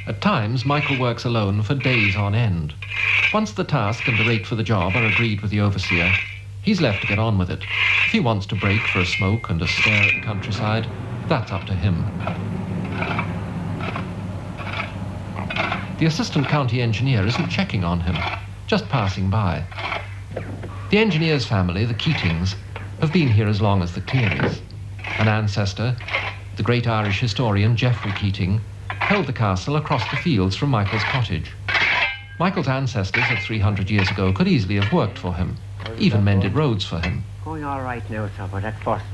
At times, Michael works alone for days on end. Once the task and the rate for the job are agreed with the overseer, he's left to get on with it. If he wants to break for a smoke and a stare at the countryside, that's up to him. The assistant county engineer isn't checking on him, just passing by. The engineer's family, the Keatings, have been here as long as the Clearys. An ancestor, the great Irish historian Geoffrey Keating, held the castle across the fields from Michael's cottage. Michael's ancestors of 300 years ago could easily have worked for him, even mended roads for him. Going all right now, sir, but at first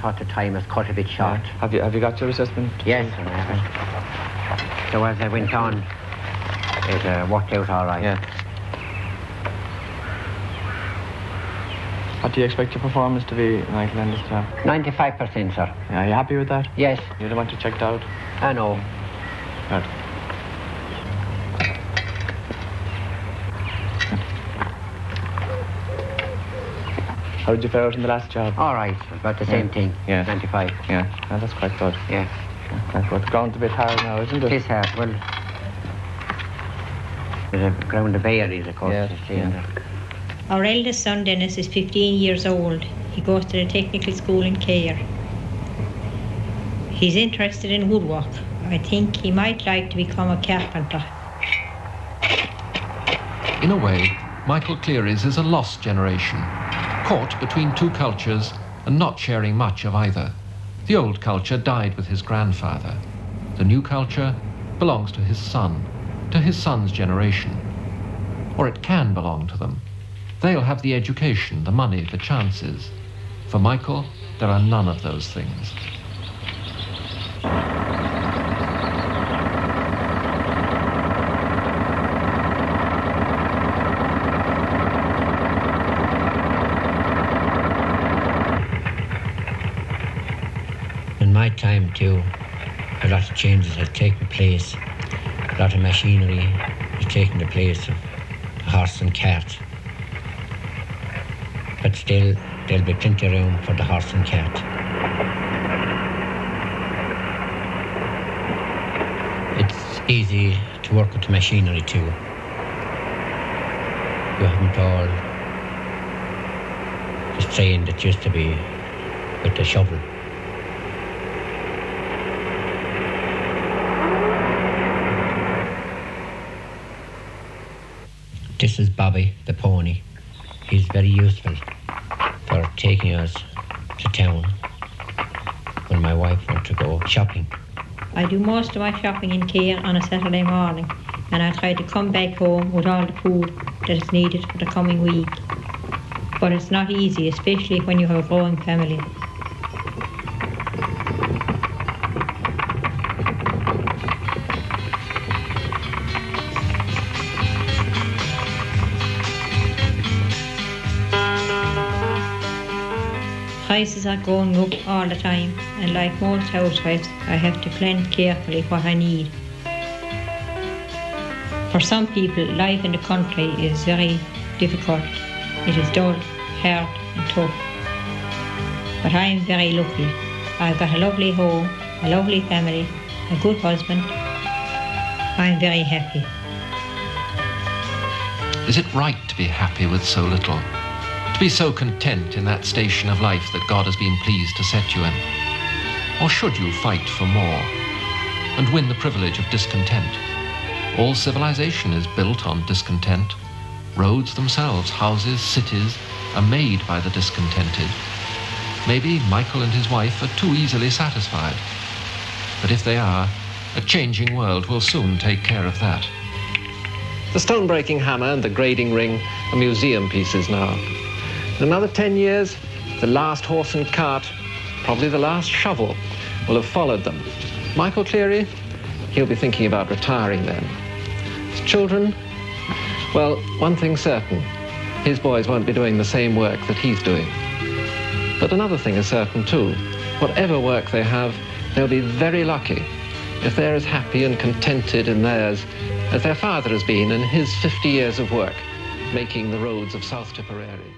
thought the time was cut a bit short. Yeah. Have you got your assessment? Yes, sir, I have. So as I went on, it worked out all right. Yeah. What do you expect your performance to be, Michael, in this job? 95%, sir. Yeah, are you happy with that? Yes. You don't want to check it out? I know. Good. How did you fare out in the last job? All right, about the same thing. Yeah. 95. Yeah, that's quite good. Yeah. Quite good. Ground's a bit hard now, isn't it? It is hard. Well, there's a ground of berries, of course. Yeah. Our eldest son, Denis, is 15 years old. He goes to the technical school in Cahir. He's interested in woodwork. I think he might like to become a carpenter. In a way, Michael Cleary's is a lost generation, caught between two cultures and not sharing much of either. The old culture died with his grandfather. The new culture belongs to his son, to his son's generation. Or it can belong to them. They'll have the education, the money, the chances. For Michael, there are none of those things. In my time too, a lot of changes have taken place. A lot of machinery has taken the place of the horse and cart. But still, there'll be plenty of room for the horse and cart. It's easy to work with the machinery too. You haven't all the strain that used to be with the shovel. This is Bobby, the pony. He's very useful for taking us to town when my wife wants to go shopping. I do most of my shopping in Cahir on a Saturday morning, and I try to come back home with all the food that is needed for the coming week. But it's not easy, especially when you have a growing family. Prices are going up all the time, and like most housewives, I have to plan carefully what I need. For some people, life in the country is very difficult. It is dull, hard and tough. But I am very lucky. I've got a lovely home, a lovely family, a good husband. I'm very happy. Is it right to be happy with so little? To be so content in that station of life that God has been pleased to set you in? Or should you fight for more and win the privilege of discontent? All civilization is built on discontent. Roads themselves, houses, cities, are made by the discontented. Maybe Michael and his wife are too easily satisfied. But if they are, a changing world will soon take care of that. The stone-breaking hammer and the grading ring are museum pieces now. In another 10 years, the last horse and cart, probably the last shovel, will have followed them. Michael Cleary, he'll be thinking about retiring then. His children, well, one thing's certain, his boys won't be doing the same work that he's doing. But another thing is certain too. Whatever work they have, they'll be very lucky if they're as happy and contented in theirs as their father has been in his 50 years of work, making the roads of South Tipperary.